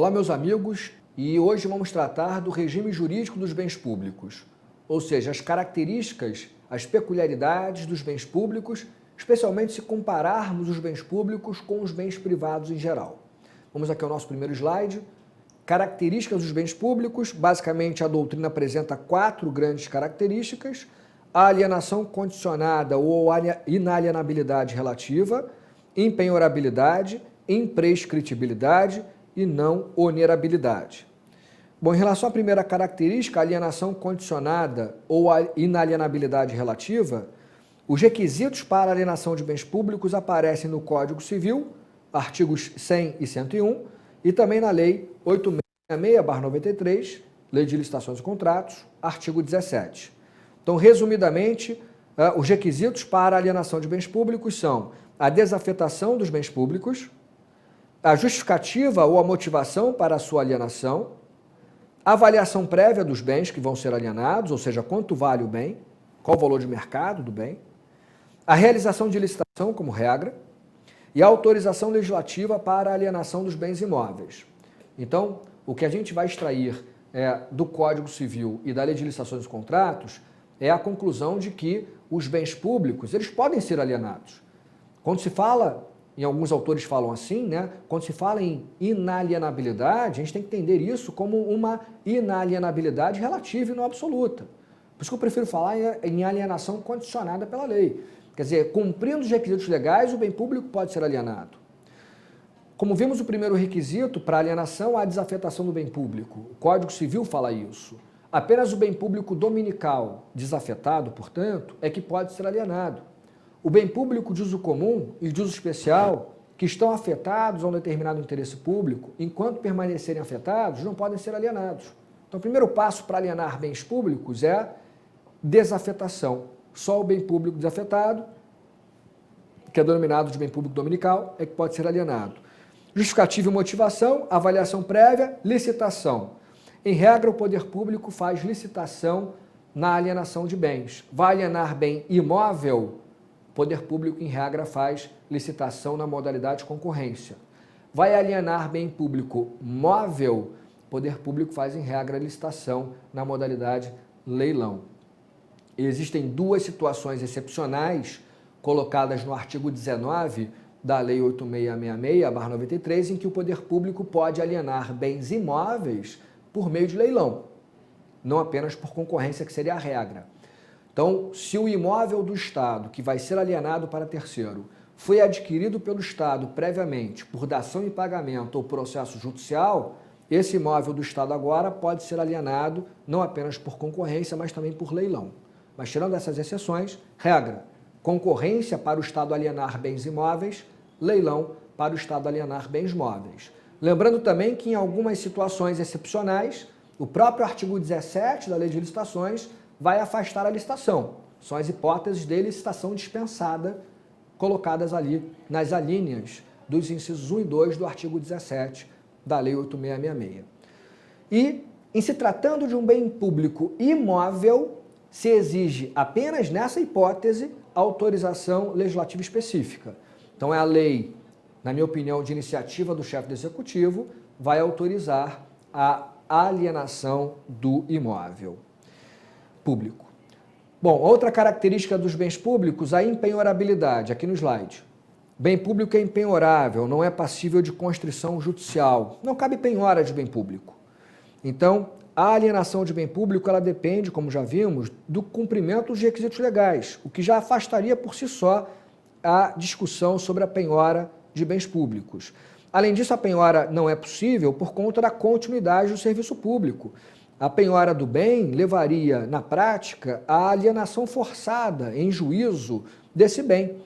Olá, meus amigos, e hoje vamos tratar do regime jurídico dos bens públicos, ou seja, as características, as peculiaridades dos bens públicos, especialmente se compararmos os bens públicos com os bens privados em geral. Vamos aqui ao nosso primeiro slide. Características dos bens públicos, basicamente a doutrina apresenta 4 grandes características: a alienação condicionada ou inalienabilidade relativa, impenhorabilidade, imprescritibilidade e não onerabilidade. Bom, em relação à primeira característica, a alienação condicionada ou a inalienabilidade relativa, os requisitos para a alienação de bens públicos aparecem no Código Civil, artigos 100 e 101, e também na Lei 866/93, Lei de Licitações e Contratos, artigo 17. Então, resumidamente, os requisitos para a alienação de bens públicos são a desafetação dos bens públicos, a justificativa ou a motivação para a sua alienação, a avaliação prévia dos bens que vão ser alienados, ou seja, quanto vale o bem, qual o valor de mercado do bem, a realização de licitação como regra e a autorização legislativa para a alienação dos bens imóveis. Então, o que a gente vai extrair do Código Civil e da Lei de Licitações e Contratos é a conclusão de que os bens públicos, eles podem ser alienados. Quando se fala, e alguns autores falam assim, quando se fala em inalienabilidade, a gente tem que entender isso como uma inalienabilidade relativa e não absoluta. Por isso que eu prefiro falar em alienação condicionada pela lei. Quer dizer, cumprindo os requisitos legais, o bem público pode ser alienado. Como vimos, o primeiro requisito para alienação é a desafetação do bem público. O Código Civil fala isso. Apenas o bem público dominical desafetado, portanto, é que pode ser alienado. O bem público de uso comum e de uso especial, que estão afetados a um determinado interesse público, enquanto permanecerem afetados, não podem ser alienados. Então, o primeiro passo para alienar bens públicos é desafetação. Só o bem público desafetado, que é denominado de bem público dominical, é que pode ser alienado. Justificativa e motivação, avaliação prévia, licitação. Em regra, o poder público faz licitação na alienação de bens. Vai alienar bem imóvel, o poder público, em regra, faz licitação na modalidade concorrência. Vai alienar bem público móvel, o poder público faz, em regra, licitação na modalidade leilão. Existem 2 situações excepcionais colocadas no artigo 19 da Lei 8666/93, em que o poder público pode alienar bens imóveis por meio de leilão, não apenas por concorrência, que seria a regra. Então, se o imóvel do Estado, que vai ser alienado para terceiro, foi adquirido pelo Estado previamente por dação em pagamento ou processo judicial, esse imóvel do Estado agora pode ser alienado não apenas por concorrência, mas também por leilão. Mas tirando essas exceções, regra, concorrência para o Estado alienar bens imóveis, leilão para o Estado alienar bens móveis. Lembrando também que em algumas situações excepcionais, o próprio artigo 17 da Lei de Licitações vai afastar a licitação. São as hipóteses de licitação dispensada colocadas ali nas alíneas dos incisos 1 e 2 do artigo 17 da Lei 8666. E, em se tratando de um bem público imóvel, se exige apenas nessa hipótese autorização legislativa específica. Então, é a lei, na minha opinião, de iniciativa do chefe do Executivo, vai autorizar a alienação do imóvel público. Bom, outra característica dos bens públicos, a impenhorabilidade, aqui no slide. Bem público é impenhorável, não é passível de constrição judicial. Não cabe penhora de bem público. Então, a alienação de bem público, ela depende, como já vimos, do cumprimento dos requisitos legais, o que já afastaria por si só a discussão sobre a penhora de bens públicos. Além disso, a penhora não é possível por conta da continuidade do serviço público. A penhora do bem levaria, na prática, à alienação forçada em juízo desse bem,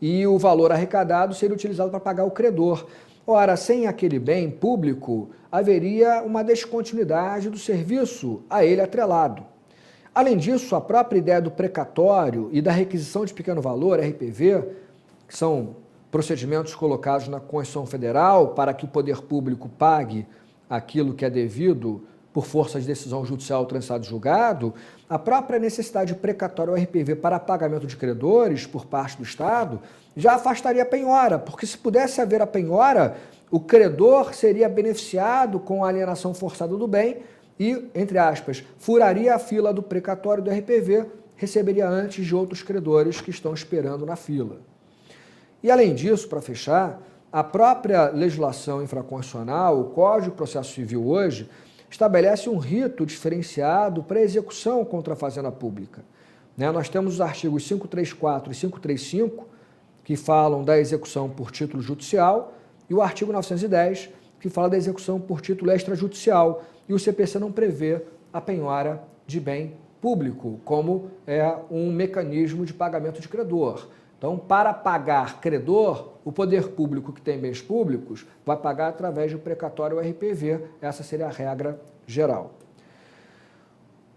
e o valor arrecadado seria utilizado para pagar o credor. Ora, sem aquele bem público, haveria uma descontinuidade do serviço a ele atrelado. Além disso, a própria ideia do precatório e da requisição de pequeno valor, RPV, que são procedimentos colocados na Constituição Federal para que o poder público pague aquilo que é devido por força de decisão judicial transitada em julgado, a própria necessidade precatória ao RPV para pagamento de credores por parte do Estado já afastaria a penhora, porque se pudesse haver a penhora, o credor seria beneficiado com a alienação forçada do bem e, entre aspas, furaria a fila do precatório do RPV, receberia antes de outros credores que estão esperando na fila. E, além disso, para fechar, a própria legislação infraconstitucional, o Código de Processo Civil hoje, estabelece um rito diferenciado para execução contra a fazenda pública. Nós temos os artigos 534 e 535, que falam da execução por título judicial, e o artigo 910, que fala da execução por título extrajudicial, e o CPC não prevê a penhora de bem público como um mecanismo de pagamento de credor. Então, para pagar credor, o poder público que tem bens públicos vai pagar através do precatório RPV. Essa seria a regra geral.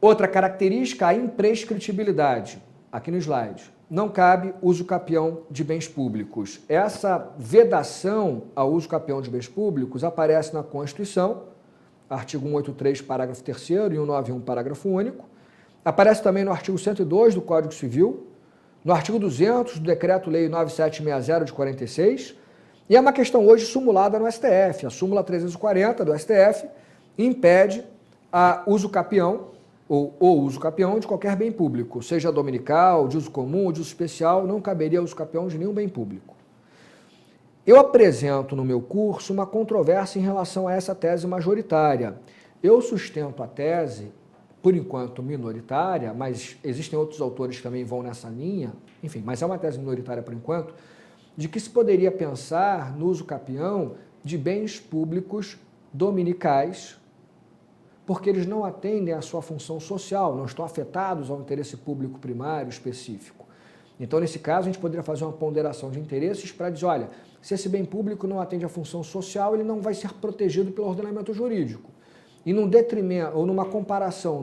Outra característica, a imprescritibilidade. Aqui no slide. Não cabe uso capião de bens públicos. Essa vedação ao uso capião de bens públicos aparece na Constituição, artigo 183, parágrafo 3º e 191, parágrafo único. Aparece também no artigo 102 do Código Civil, no artigo 200 do Decreto-Lei 9760 de 46, e é uma questão hoje sumulada no STF. A súmula 340 do STF impede o uso capião de qualquer bem público, seja dominical, de uso comum ou de uso especial, não caberia uso capião de nenhum bem público. Eu apresento no meu curso uma controvérsia em relação a essa tese majoritária. Eu sustento a tese, por enquanto minoritária, mas existem outros autores que também vão nessa linha, enfim, mas é uma tese minoritária por enquanto, de que se poderia pensar no uso capião de bens públicos dominicais, porque eles não atendem à sua função social, não estão afetados ao interesse público primário específico. Então, nesse caso, a gente poderia fazer uma ponderação de interesses para dizer, olha, se esse bem público não atende à função social, ele não vai ser protegido pelo ordenamento jurídico. E num detrimento, ou numa comparação,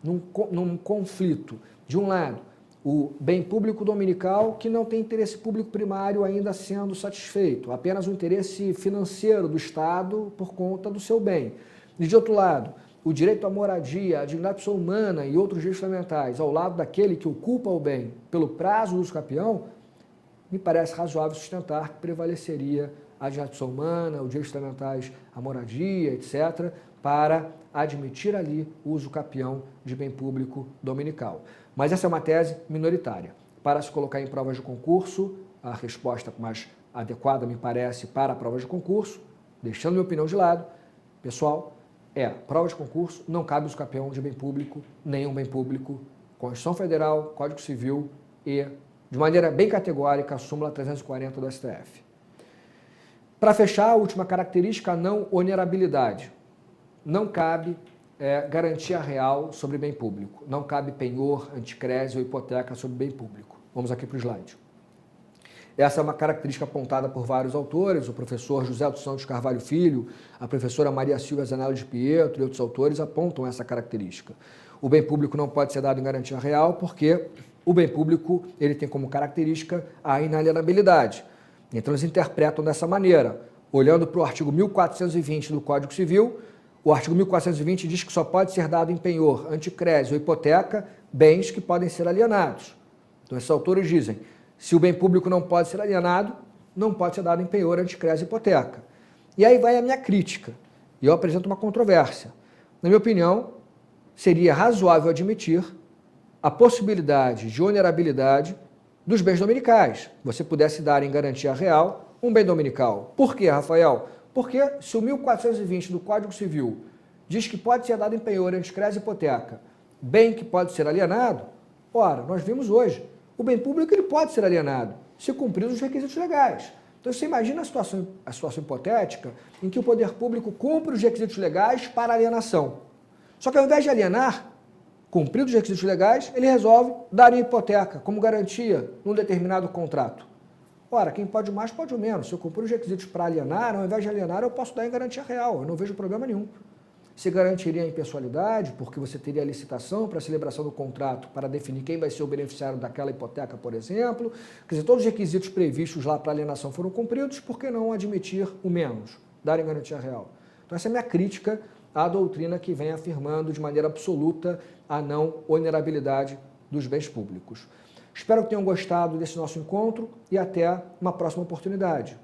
num conflito, de um lado, o bem público dominical que não tem interesse público primário ainda sendo satisfeito, apenas o interesse financeiro do Estado por conta do seu bem. E de outro lado, o direito à moradia, a dignidade pessoa humana e outros direitos fundamentais ao lado daquele que ocupa o bem pelo prazo do uso capião, me parece razoável sustentar que prevaleceria a dignidade pessoa humana, os direitos fundamentais à moradia, etc., para admitir ali o uso capião de bem público dominical. Mas essa é uma tese minoritária. Para se colocar em provas de concurso, a resposta mais adequada, me parece, para provas de concurso, deixando minha opinião de lado, pessoal, prova de concurso, não cabe uso capião de bem público, nenhum bem público, Constituição Federal, Código Civil e, de maneira bem categórica, a súmula 340 do STF. Para fechar, a última característica, a não onerabilidade. Não cabe garantia real sobre bem público. Não cabe penhor, anticrese ou hipoteca sobre bem público. Vamos aqui para o slide. Essa é uma característica apontada por vários autores, o professor José dos Santos Carvalho Filho, a professora Maria Silvia Zanello de Pietro e outros autores apontam essa característica. O bem público não pode ser dado em garantia real porque o bem público ele tem como característica a inalienabilidade. Então eles interpretam dessa maneira. Olhando para o artigo 1420 do Código Civil, o artigo 1420 diz que só pode ser dado em penhor, anticrese ou hipoteca bens que podem ser alienados. Então esses autores dizem, se o bem público não pode ser alienado, não pode ser dado em penhor, anticrese e hipoteca. E aí vai a minha crítica, e eu apresento uma controvérsia. Na minha opinião, seria razoável admitir a possibilidade de onerabilidade dos bens dominicais. Você pudesse dar em garantia real um bem dominical. Por quê, Rafael? Porque se o 1420 do Código Civil diz que pode ser dado em penhor, anticrese e hipoteca, bem que pode ser alienado, ora, nós vimos hoje, o bem público ele pode ser alienado, se cumpridos os requisitos legais. Então você imagina a situação hipotética em que o poder público cumpre os requisitos legais para alienação. Só que ao invés de alienar, cumpridos os requisitos legais, ele resolve dar em hipoteca como garantia num determinado contrato. Ora, quem pode o mais pode o menos. Se eu cumprir os requisitos para alienar, ao invés de alienar, eu posso dar em garantia real. Eu não vejo problema nenhum. Se garantiria a impessoalidade, porque você teria a licitação para a celebração do contrato para definir quem vai ser o beneficiário daquela hipoteca, por exemplo. Quer dizer, todos os requisitos previstos lá para alienação foram cumpridos, por que não admitir o menos, dar em garantia real? Então essa é a minha crítica a doutrina que vem afirmando de maneira absoluta a não onerabilidade dos bens públicos. Espero que tenham gostado desse nosso encontro e até uma próxima oportunidade.